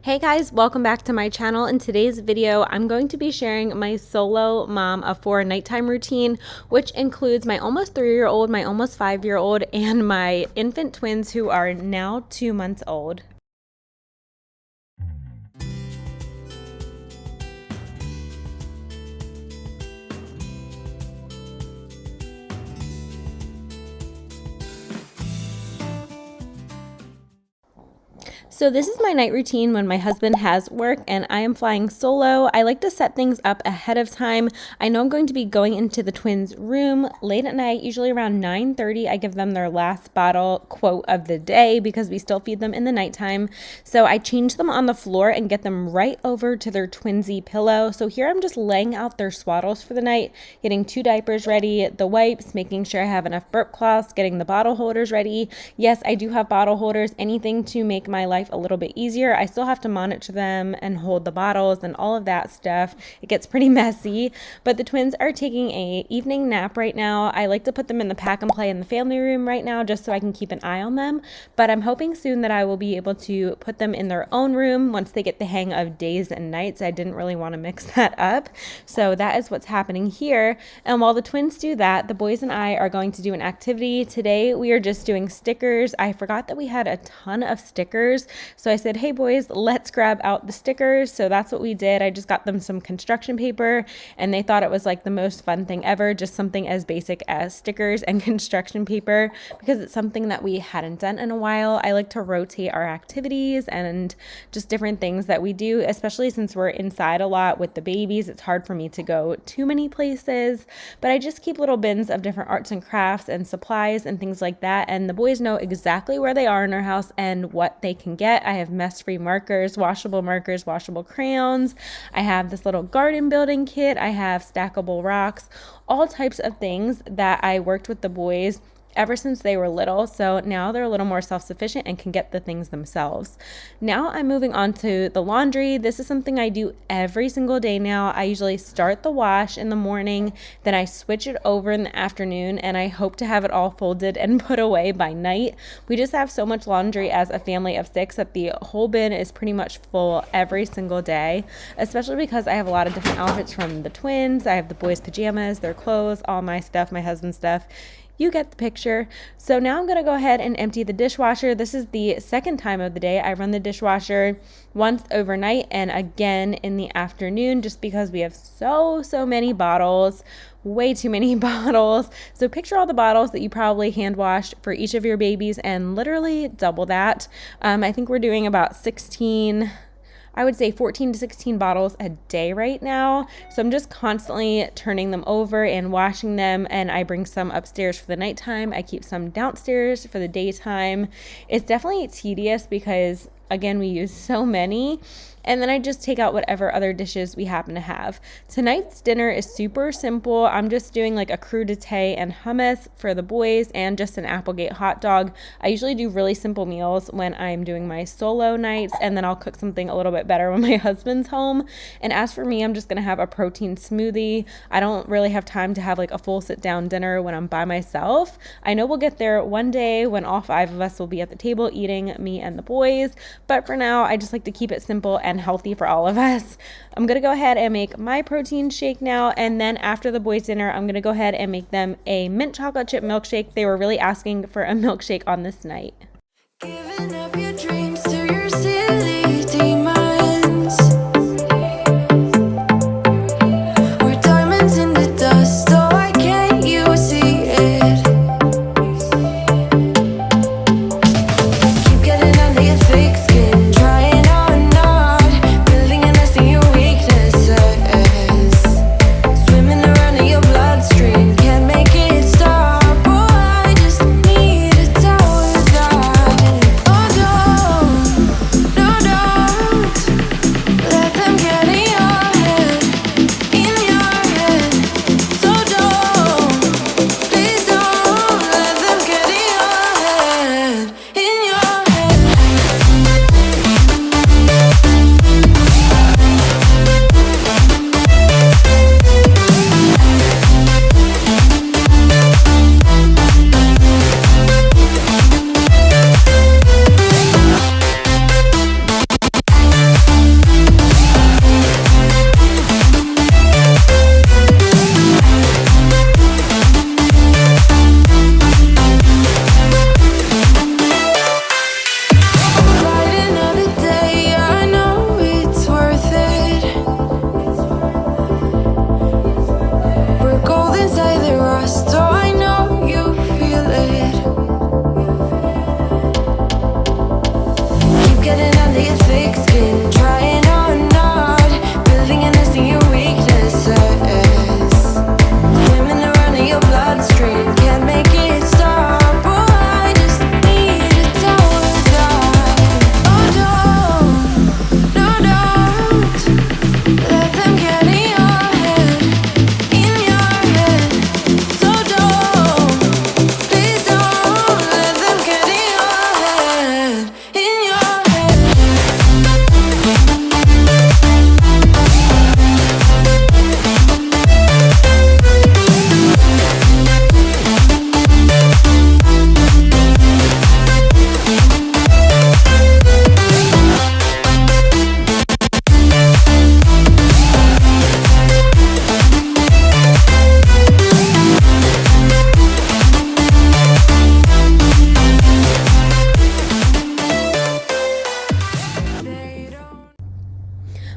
Hey guys, welcome back to my channel. In today's video, I'm going to be sharing my solo mom of 4 nighttime routine, which includes my almost 3-year-old, my almost 5-year-old, and my infant twins who are now 2 months old. So this is my night routine when my husband has work and I am flying solo. I like to set things up ahead of time. I know I'm going to be going into the twins' room late at night, usually around 9:30. I give them their last bottle quote of the day because we still feed them in the nighttime. So I change them on the floor and get them right over to their twinsy pillow. So here I'm just laying out their swaddles for the night, getting 2 diapers ready, the wipes, making sure I have enough burp cloths, getting the bottle holders ready. Yes, I do have bottle holders, anything to make my life a little bit easier. I still have to monitor them and hold the bottles and all of that stuff. It gets pretty messy, but the twins are taking a evening nap right now. I like to put them in the pack and play in the family room right now just so I can keep an eye on them, but I'm hoping soon that I will be able to put them in their own room once they get the hang of days and nights. I didn't really want to mix that up, so that is what's happening here. And while the twins do that, the boys and I are going to do an activity. Today we are just doing stickers. I forgot that we had a ton of stickers, so I said, hey boys, let's grab out the stickers. So that's what we did. I just got them some construction paper and they thought it was like the most fun thing ever, just something as basic as stickers and construction paper, because it's something that we hadn't done in a while. I like to rotate our activities and just different things that we do, especially since we're inside a lot with the babies. It's hard for me to go too many places, but I just keep little bins of different arts and crafts and supplies and things like that. And the boys know exactly where they are in our house and what they can get. I have mess-free markers, washable crayons. I have this little garden building kit. I have stackable rocks, all types of things that I worked with the boys ever since they were little. So now they're a little more self-sufficient and can get the things themselves. Now I'm moving on to the laundry. This is something I do every single day now. I usually start the wash in the morning, then I switch it over in the afternoon, and I hope to have it all folded and put away by night. We just have so much laundry as a family of 6 that the whole bin is pretty much full every single day, especially because I have a lot of different outfits from the twins. I have the boys' pajamas, their clothes, all my stuff, my husband's stuff. You get the picture. So now I'm going to go ahead and empty the dishwasher. This is the second time of the day. I run the dishwasher once overnight and again in the afternoon, just because we have so many bottles, way too many bottles. So picture all the bottles that you probably hand washed for each of your babies and literally double that. I think we're doing about 14 to 16 bottles a day right now. So I'm just constantly turning them over and washing them, and I bring some upstairs for the nighttime. I keep some downstairs for the daytime. It's definitely tedious because, again, we use so many. And then I just take out whatever other dishes we happen to have. Tonight's dinner is super simple. I'm just doing like a crudité and hummus for the boys and just an Applegate hot dog. I usually do really simple meals when I'm doing my solo nights, and then I'll cook something a little bit better when my husband's home. And as for me, I'm just gonna have a protein smoothie. I don't really have time to have like a full sit-down dinner when I'm by myself. I know we'll get there one day when all 5 of us will be at the table eating, me and the boys. But for now, I just like to keep it simple and healthy for all of us. I'm gonna go ahead and make my protein shake now, and then after the boys' dinner, I'm gonna go ahead and make them a mint chocolate chip milkshake. They were really asking for a milkshake on this night. Giving up your dreams to your silly demons. We're diamonds in the dust, so why can't you see it? Keep getting under your thick skin, trying or not, building a nest in your weaknesses. Swimming around in your bloodstream, can't make it stop. Oh, I just need a towel that. Oh no.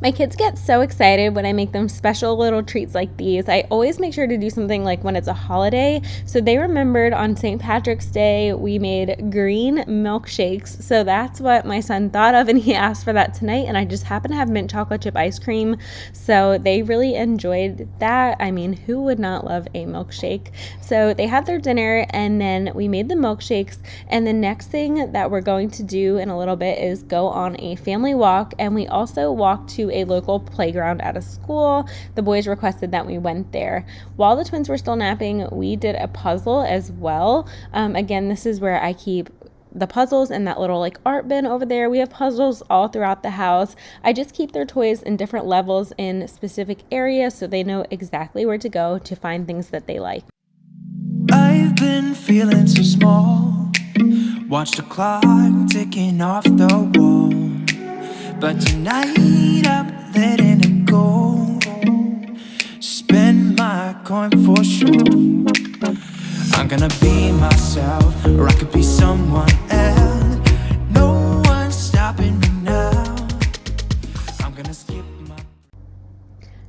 My kids get so excited when I make them special little treats like these. I always make sure to do something like when it's a holiday. So they remembered on St. Patrick's Day, we made green milkshakes. So that's what my son thought of, and he asked for that tonight. And I just happen to have mint chocolate chip ice cream. So they really enjoyed that. I mean, who would not love a milkshake? So they had their dinner, and then we made the milkshakes. And the next thing that we're going to do in a little bit is go on a family walk, and we also walked to a local playground at a school. The boys requested that we went there. While the twins were still napping, we did a puzzle as well. Again, this is where I keep the puzzles in that little like art bin over there. We have puzzles all throughout the house. I just keep their toys in different levels in specific areas so they know exactly where to go to find things that they like. I've been feeling so small. Watch the clock ticking off the wall. But tonight I'm letting it go. Spend my coin for sure. I'm gonna be myself, or I could be someone else. No one's stopping me now. I'm gonna skip my...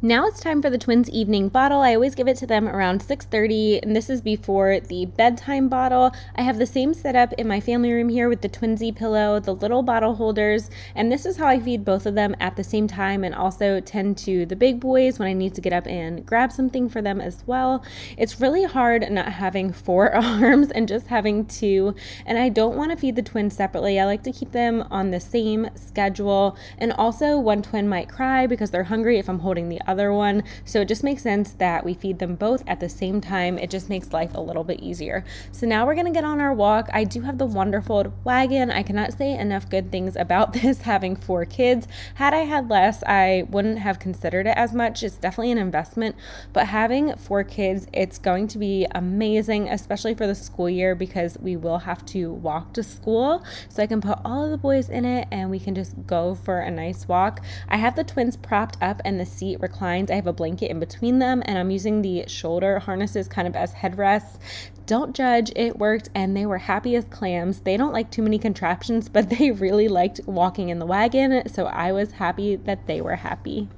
Now it's time for the twins' evening bottle. I always give it to them around 6:30, and this is before the bedtime bottle. I have the same setup in my family room here with the twinsy pillow, the little bottle holders, and this is how I feed both of them at the same time and also tend to the big boys when I need to get up and grab something for them as well. It's really hard not having 4 arms and just having 2, and I don't want to feed the twins separately. I like to keep them on the same schedule, and also one twin might cry because they're hungry if I'm holding the other one, so it just makes sense that we feed them both at the same time. It just makes life a little bit easier. So now we're gonna get on our walk. I do have the wonderful wagon. I cannot say enough good things about this, having 4 kids. Had I had less, I wouldn't have considered it as much. It's definitely an investment, but having 4 kids, it's going to be amazing, especially for the school year, because we will have to walk to school. So I can put all of the boys in it and we can just go for a nice walk. I have the twins propped up and the seat reclined. I have a blanket in between them, and I'm using the shoulder harnesses kind of as headrests. Don't judge, it worked, and they were happy as clams. They don't like too many contraptions, but they really liked walking in the wagon, so I was happy that they were happy.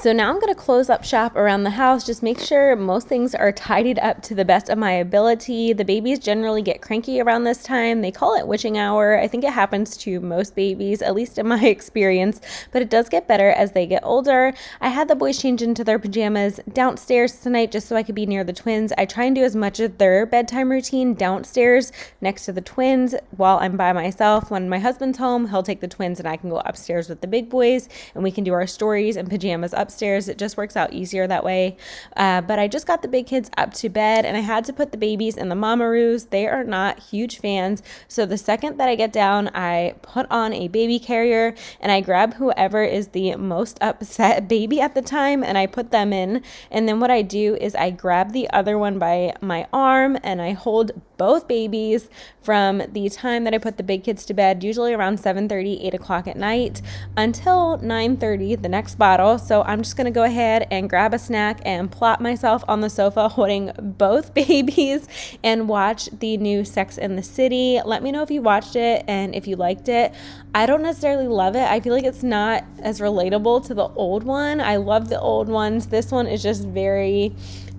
So now I'm going to close up shop around the house. Just make sure most things are tidied up to the best of my ability. The babies generally get cranky around this time. They call it witching hour. I think it happens to most babies, at least in my experience, but it does get better as they get older. I had the boys change into their pajamas downstairs tonight just so I could be near the twins. I try and do as much of their bedtime routine downstairs next to the twins while I'm by myself. When my husband's home, he'll take the twins and I can go upstairs with the big boys and we can do our stories and pajamas upstairs. It just works out easier that way. But I just got the big kids up to bed and I had to put the babies in the mamaroos. They are not huge fans. So the second that I get down, I put on a baby carrier and I grab whoever is the most upset baby at the time and I put them in. And then what I do is I grab the other one by my arm and I hold both babies from the time that I put the big kids to bed, usually around 7:30, 8 o'clock at night, until 9:30, the next bottle. So I'm just gonna go ahead and grab a snack and plop myself on the sofa holding both babies and watch the new Sex and the City. Let me know if you watched it and if you liked it. I don't necessarily love it. I feel like it's not as relatable to the old one. I love the old ones. This one is just very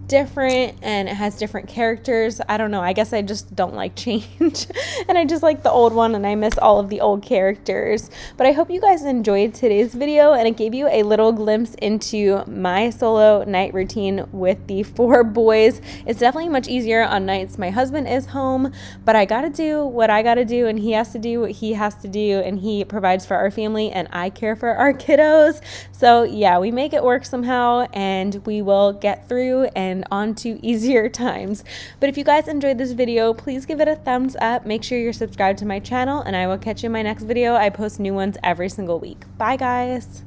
different and it has different characters. I don't know. I guess I just don't like change and I just like the old one and I miss all of the old characters. But I hope you guys enjoyed today's video and it gave you a little glimpse into my solo night routine with the 4 boys. It's definitely much easier on nights my husband is home, but I gotta do what I gotta do and he has to do what he has to do, and he provides for our family and I care for our kiddos. So yeah, we make it work somehow and we will get through and and on to easier times. But if you guys enjoyed this video, please give it a thumbs up. Make sure you're subscribed to my channel, and I will catch you in my next video. I post new ones every single week. Bye, guys.